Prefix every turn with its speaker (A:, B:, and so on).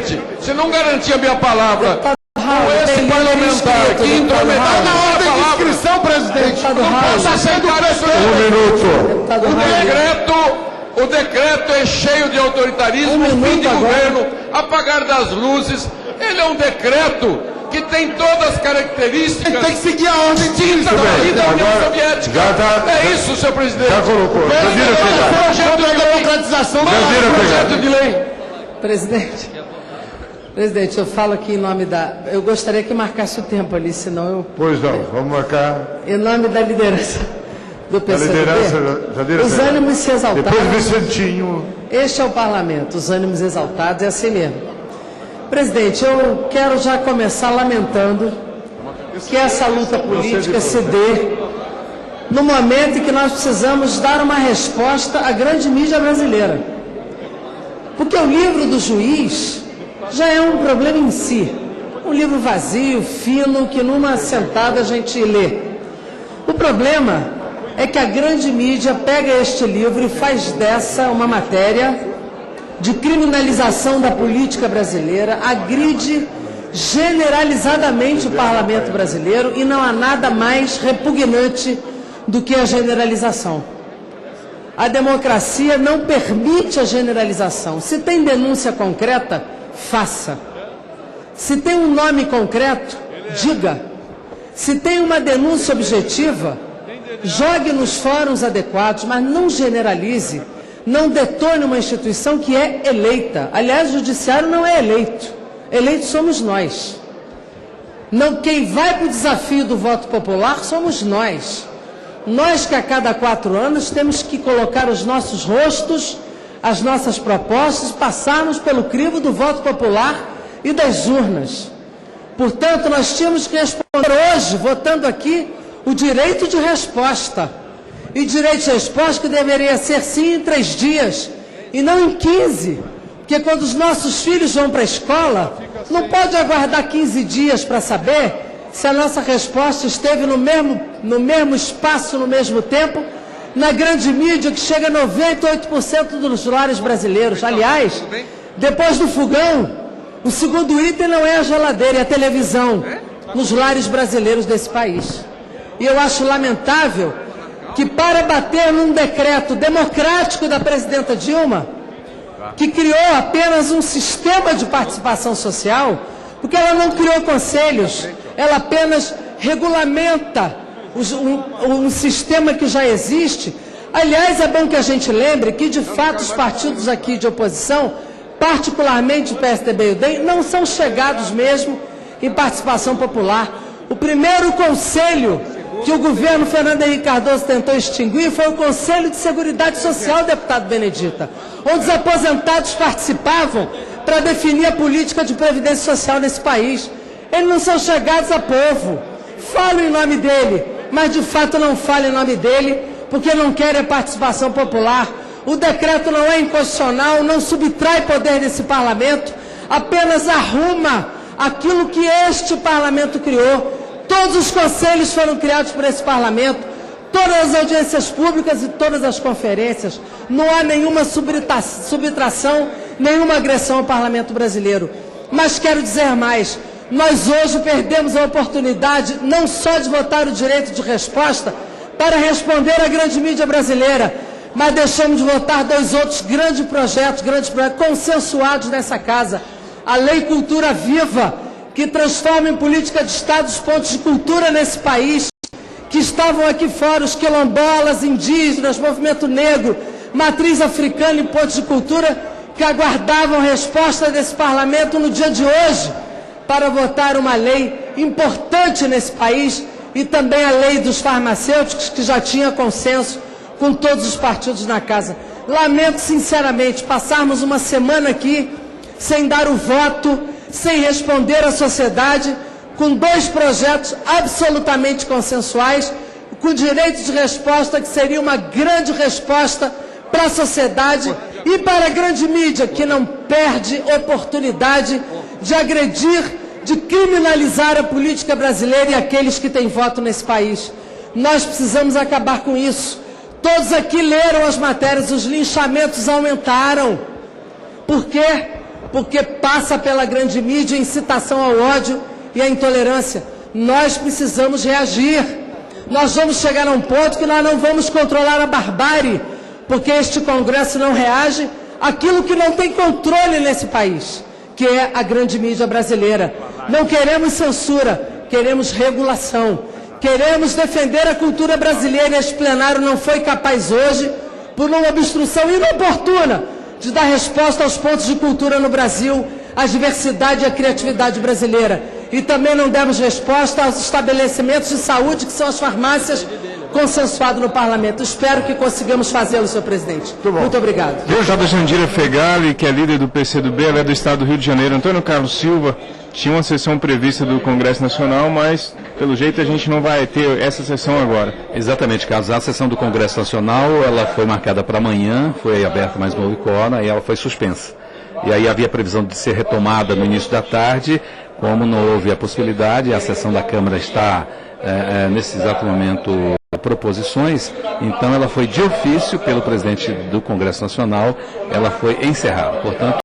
A: presidente, se não garantir a minha palavra, com esse parlamentar que intrometeu na ordem de inscrição, presidente, não posso aceitar isso. O decreto é cheio de autoritarismo, fim de governo, apagar das luzes. Ele é um decreto que tem todas as características. Ele tem que seguir a ordem de inscrição da União Soviética. É isso, senhor presidente. Já colocou. Projeto de democratização. Projeto de lei.
B: Presidente, eu falo aqui em nome da... Eu gostaria que marcasse o tempo ali, senão eu...
C: Pois não, vamos marcar.
B: Em nome da liderança do PCdoB, os ânimos se exaltaram.
C: Depois Vicentinho.
B: Este é o parlamento, os ânimos exaltados, é assim mesmo. Presidente, eu quero já começar lamentando que essa luta política se dê no momento em que nós precisamos dar uma resposta à grande mídia brasileira. Porque o livro do juiz já é um problema em si. Um livro vazio, fino, que numa sentada a gente lê. O problema é que a grande mídia pega este livro e faz dessa uma matéria de criminalização da política brasileira, agride generalizadamente o parlamento brasileiro e não há nada mais repugnante do que a generalização. A democracia não permite a generalização. Se tem denúncia concreta, faça. Se tem um nome concreto, diga. Se tem uma denúncia objetiva, jogue nos fóruns adequados, mas não generalize, não detone uma instituição que é eleita. Aliás, o judiciário não é eleito. Eleitos somos nós. Não, quem vai para o desafio do voto popular somos nós. Nós que a cada 4 anos temos que colocar os nossos rostos, as nossas propostas, passarmos pelo crivo do voto popular e das urnas. Portanto, nós tínhamos que responder hoje, votando aqui, o direito de resposta. E direito de resposta que deveria ser sim em 3 dias, e não em 15. Porque quando os nossos filhos vão para a escola, não pode aguardar 15 dias para saber se a nossa resposta esteve no mesmo espaço, no mesmo tempo, na grande mídia que chega a 98% dos lares brasileiros. Aliás, depois do fogão, o segundo item não é a geladeira, é a televisão, nos lares brasileiros desse país. E eu acho lamentável que, para bater num decreto democrático da presidenta Dilma, que criou apenas um sistema de participação social, porque ela não criou conselhos, ela apenas regulamenta um sistema que já existe. Aliás, é bom que a gente lembre que, de fato, os partidos aqui de oposição, particularmente o PSDB e o DEM, não são chegados mesmo em participação popular. O primeiro conselho que o governo Fernando Henrique Cardoso tentou extinguir foi o Conselho de Seguridade Social, deputado Benedita, onde os aposentados participavam para definir a política de previdência social nesse país. Eles não são chegados a povo. Falam em nome dele, mas de fato não falam em nome dele, porque não querem a participação popular. O decreto não é inconstitucional, não subtrai poder desse parlamento, apenas arruma aquilo que este parlamento criou. Todos os conselhos foram criados por esse parlamento, todas as audiências públicas e todas as conferências. Não há nenhuma subtração, nenhuma agressão ao parlamento brasileiro. Mas quero dizer mais, nós hoje perdemos a oportunidade não só de votar o direito de resposta para responder à grande mídia brasileira, mas deixamos de votar 2 outros grandes projetos consensuados nessa casa. A Lei Cultura Viva, que transforma em política de Estado os pontos de cultura nesse país, que estavam aqui fora, os quilombolas, indígenas, movimento negro, matriz africana em pontos de cultura, que aguardavam resposta desse parlamento no dia de hoje, para votar uma lei importante nesse país, e também a lei dos farmacêuticos, que já tinha consenso com todos os partidos na casa. Lamento sinceramente passarmos uma semana aqui sem dar o voto, sem responder à sociedade, com 2 projetos absolutamente consensuais, com direito de resposta, que seria uma grande resposta para a sociedade e para a grande mídia, que não perde oportunidade de agredir, de criminalizar a política brasileira e aqueles que têm voto nesse país. Nós precisamos acabar com isso. Todos aqui leram as matérias, os linchamentos aumentaram. Por quê? porque passa pela grande mídia a incitação ao ódio e à intolerância. Nós precisamos reagir. Nós vamos chegar a um ponto que nós não vamos controlar a barbárie, porque este Congresso não reage àquilo que não tem controle nesse país, que é a grande mídia brasileira. Não queremos censura, queremos regulação. Queremos defender a cultura brasileira e este plenário não foi capaz hoje, por uma obstrução inoportuna, de dar resposta aos pontos de cultura no Brasil, à diversidade e à criatividade brasileira. E também não demos resposta aos estabelecimentos de saúde, que são as farmácias, consensuado no Parlamento. Espero que consigamos fazê-lo, senhor presidente. Muito obrigado.
D: Deputada Jandira Fegali, que é líder do PCdoB, ela é do Estado do Rio de Janeiro. Antônio Carlos Silva, tinha uma sessão prevista do Congresso Nacional, mas, pelo jeito, a gente não vai ter essa sessão agora.
E: Exatamente, Carlos. A sessão do Congresso Nacional, ela foi marcada para amanhã, foi aberta mais no Icona e ela foi suspensa. E aí havia previsão de ser retomada no início da tarde, como não houve a possibilidade, a sessão da Câmara está, nesse exato momento, proposições, então ela foi de ofício pelo presidente do Congresso Nacional, ela foi encerrada. Portanto,